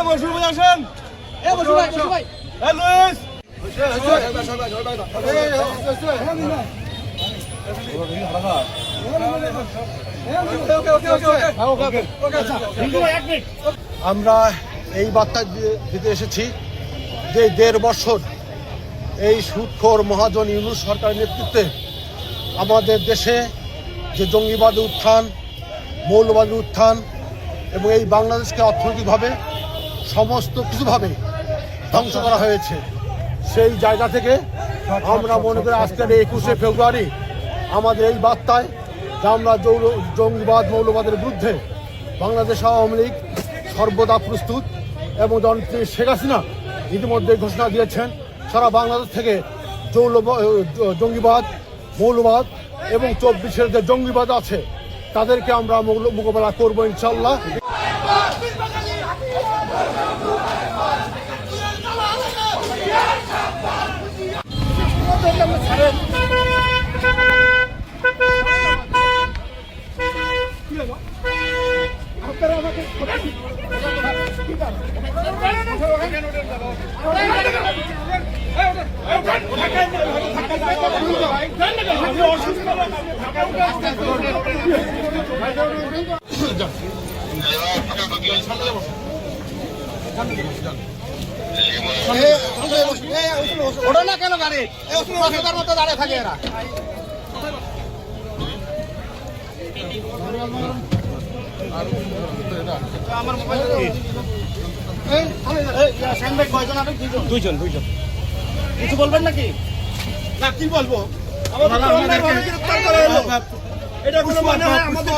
মশুর ভাই আসেন। মশুর ভাই লুইস আমরা এই বার্তা দিতে এসেছি যে ১.৫ বছর এই সুদখোর মহাজন ইউনূস সরকারের নেতৃত্বে আমাদের দেশে যে জঙ্গিবাদের উত্থান, মৌলবাদের উত্থান এবং এই বাংলাদেশকে অর্থনৈতিকভাবে সমস্ত কিছুভাবে ধ্বংস করা হয়েছে, সেই জায়গা থেকে আমরা মনে করি আজকের ২১শে ফেব্রুয়ারি আমাদের এই বার্তায় যে আমরা জঙ্গিবাদ মৌলবাদের বিরুদ্ধে বাংলাদেশ আওয়ামী লীগ সর্বদা প্রস্তুত এবং জননেত্রী শেখ হাসিনা ইতিমধ্যে ঘোষণা দিয়েছেন সারা বাংলাদেশ থেকে জঙ্গিবাদ মৌলবাদ এবং ২৪-এর যে জঙ্গিবাদ আছে তাদেরকে আমরা মোকাবেলা করবো ইনশাল্লাহ। ওটা না কেন গাড়ি মতো দাঁড়িয়ে থাকে এরা। আমার মোবাইল দুইজন কিছু বলবেন নাকি? না কি বলবো, এটা কোনো মানে হয় আমাদের